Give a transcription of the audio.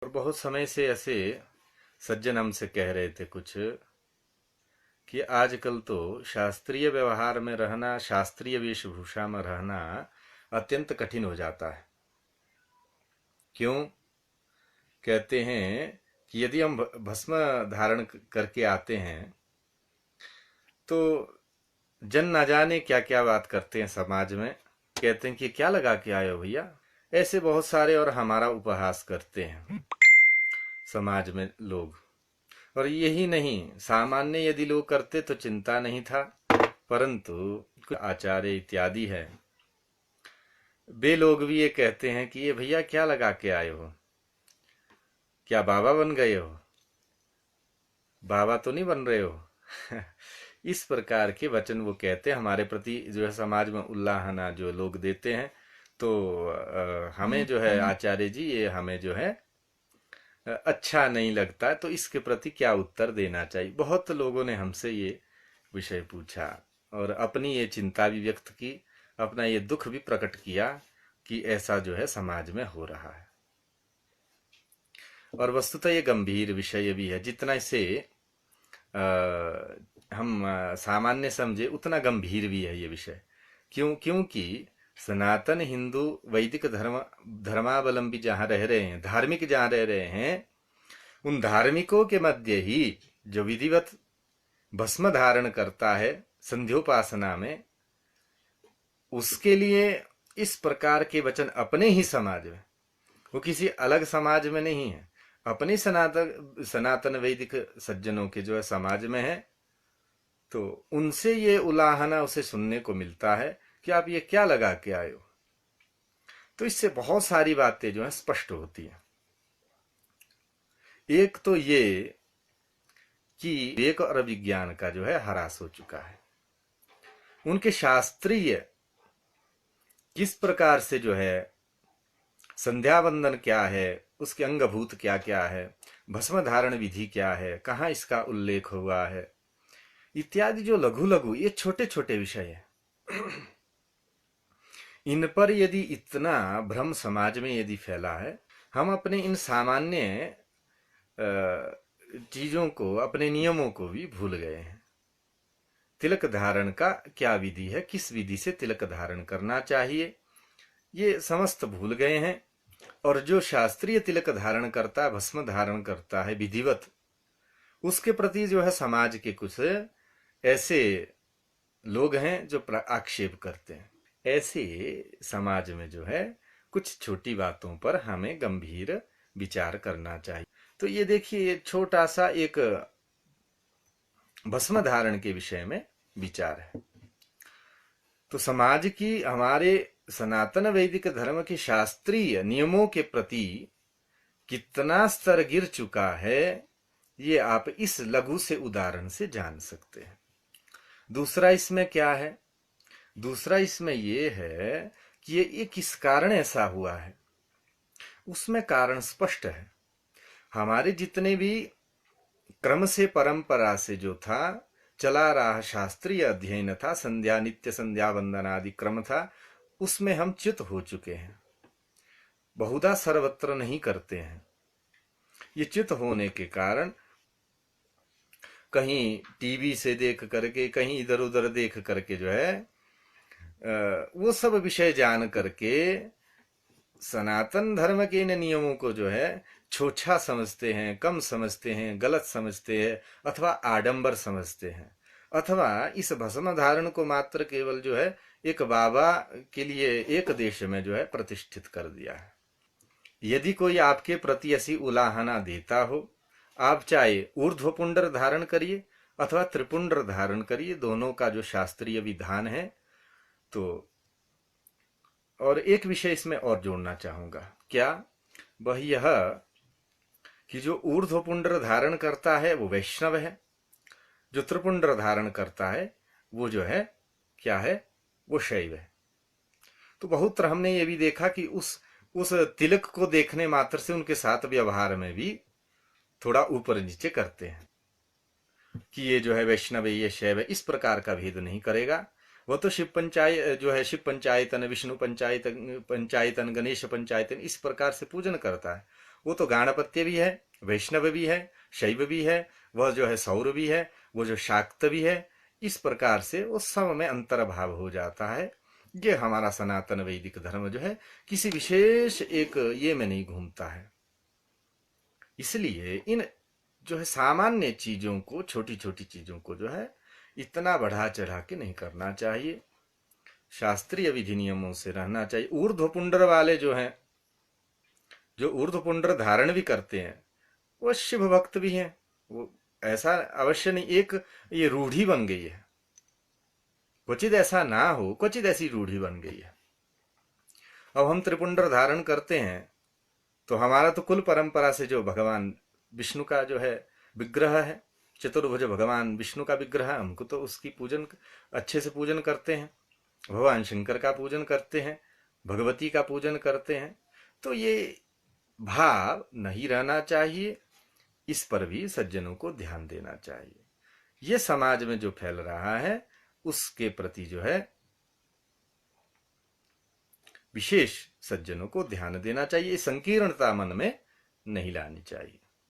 और बहुत समय से ऐसे सज्जन हमसे कह रहे थे कुछ कि आजकल तो शास्त्रीय व्यवहार में रहना, शास्त्रीय वेशभूषा में रहना अत्यंत कठिन हो जाता है। क्यों? कहते हैं कि यदि हम भस्म धारण करके आते हैं तो जन ना जाने क्या क्या बात करते हैं समाज में। कहते हैं कि क्या लगा के आए हो भैया, ऐसे बहुत सारे, और हमारा उपहास करते हैं समाज में लोग। और यही नहीं, सामान्य यदि लोग करते तो चिंता नहीं था, परंतु कुछ आचार्य इत्यादि है, वे लोग भी ये कहते हैं कि ये भैया क्या लगा के आए हो, क्या बाबा बन गए हो? बाबा तो नहीं बन रहे हो। इस प्रकार के वचन वो कहते हैं हमारे प्रति, जो है समाज में उल्लाहना जो लोग देते हैं। तो हमें जो है आचार्य जी, ये हमें जो है अच्छा नहीं लगता। तो इसके प्रति क्या उत्तर देना चाहिए? बहुत लोगों ने हमसे ये विषय पूछा और अपनी ये चिंता भी व्यक्त की, अपना ये दुख भी प्रकट किया कि ऐसा जो है समाज में हो रहा है। और वस्तुतः ये गंभीर विषय भी है। जितना इसे हम सामान्य समझे उतना गंभीर भी है ये विषय। क्योंकि सनातन हिंदू वैदिक धर्मावलंबी जहाँ रह रहे हैं, धार्मिक जहाँ रह रहे हैं, उन धार्मिकों के मध्य ही जो विधिवत भस्म धारण करता है संध्योपासना में, उसके लिए इस प्रकार के वचन अपने ही समाज में, वो किसी अलग समाज में नहीं है, अपने सनातन सनातन वैदिक सज्जनों के जो है समाज में है। तो उनसे ये उलाहना उसे सुनने को मिलता है कि आप ये क्या लगा के आए हो। तो इससे बहुत सारी बातें जो है स्पष्ट होती हैं। एक तो ये कि विवेक और विज्ञान का जो है ह्रास हो चुका है। उनके शास्त्रीय किस प्रकार से जो है संध्या वंदन क्या है, उसके अंगभूत क्या क्या है, भस्म धारण विधि क्या है, कहाँ इसका उल्लेख हुआ है, इत्यादि जो लघु लघु ये छोटे छोटे विषय है, इन पर यदि इतना भ्रम समाज में यदि फैला है, हम अपने इन सामान्य चीजों को, अपने नियमों को भी भूल गए हैं। तिलक धारण का क्या विधि है, किस विधि से तिलक धारण करना चाहिए, ये समस्त भूल गए हैं। और जो शास्त्रीय तिलक धारण करता है, भस्म धारण करता है विधिवत, उसके प्रति जो है समाज के कुछ ऐसे लोग हैं जो आक्षेप करते हैं। ऐसे समाज में जो है कुछ छोटी बातों पर हमें गंभीर विचार करना चाहिए। तो ये देखिए, छोटा सा एक भस्म धारण के विषय में विचार है। तो समाज की, हमारे सनातन वैदिक धर्म के शास्त्रीय नियमों के प्रति कितना स्तर गिर चुका है, ये आप इस लघु से उदाहरण से जान सकते हैं। दूसरा इसमें क्या है? दूसरा इसमें यह है कि ये किस कारण ऐसा हुआ है, उसमें कारण स्पष्ट है। हमारे जितने भी क्रम से, परंपरा से जो था चला रहा शास्त्रीय अध्ययन था, संध्या, नित्य संध्या वंदन आदि क्रम था, उसमें हम च्युत हो चुके हैं। बहुधा सर्वत्र नहीं करते हैं। ये च्युत होने के कारण कहीं टीवी से देख करके, कहीं इधर उधर देख करके जो है वो सब विषय जान करके सनातन धर्म के इन नियमों को जो है छोछा समझते हैं, कम समझते हैं, गलत समझते हैं, अथवा आडंबर समझते हैं, अथवा इस भस्म धारण को मात्र केवल जो है एक बाबा के लिए एक देश में जो है प्रतिष्ठित कर दिया है। यदि कोई आपके प्रति ऐसी उलाहना देता हो, आप चाहे ऊर्ध्वपुंडर धारण करिए अथवा त्रिपुंडर धारण करिए, दोनों का जो शास्त्रीय विधान है। तो और एक विषय इसमें और जोड़ना चाहूंगा, क्या? वह यह कि जो ऊर्ध्वपुंडर धारण करता है वो वैष्णव है, जो त्रिपुंडर धारण करता है वो जो है क्या है, वो शैव है। तो बहुत हमने ये भी देखा कि उस तिलक को देखने मात्र से उनके साथ व्यवहार में भी थोड़ा ऊपर नीचे करते हैं कि ये जो है वैष्णव है, ये शैव है, इस प्रकार का भेद नहीं करेगा। वो तो शिव पंचायत जो है, शिव पंचायतन, विष्णु पंचायतन, गणेश पंचायतन, इस प्रकार से पूजन करता है। वो तो गाणपत्य भी है, वैष्णव भी है, शैव भी है, वह जो है सौर भी है, वो जो शाक्त भी है। इस प्रकार से वो सब में अंतर्भाव हो जाता है। ये हमारा सनातन वैदिक धर्म जो है किसी विशेष एक ये में नहीं घूमता है। इसलिए इन जो है सामान्य चीजों को, छोटी छोटी चीजों को जो है इतना बढ़ा चढ़ा के नहीं करना चाहिए। शास्त्रीय विधि नियमों से रहना चाहिए। ऊर्ध्वपुंड्र वाले जो हैं, जो ऊर्ध्वपुंड्र धारण भी करते हैं, वो शिव भक्त भी हैं। वो ऐसा अवश्य नहीं, एक ये रूढ़ी बन गई है। क्वचित ऐसा ना हो, क्वचित ऐसी रूढ़ी बन गई है। अब हम त्रिपुंड्र धारण करते हैं तो हमारा तो कुल परंपरा से जो भगवान विष्णु का जो है विग्रह है, चतुर्भुज भगवान विष्णु का विग्रह है, हमको तो उसकी पूजन अच्छे से पूजन करते हैं। भगवान शंकर का पूजन करते हैं, भगवती का पूजन करते हैं। तो ये भाव नहीं रहना चाहिए। इस पर भी सज्जनों को ध्यान देना चाहिए। ये समाज में जो फैल रहा है उसके प्रति जो है विशेष सज्जनों को ध्यान देना चाहिए। संकीर्णता मन में नहीं लानी चाहिए।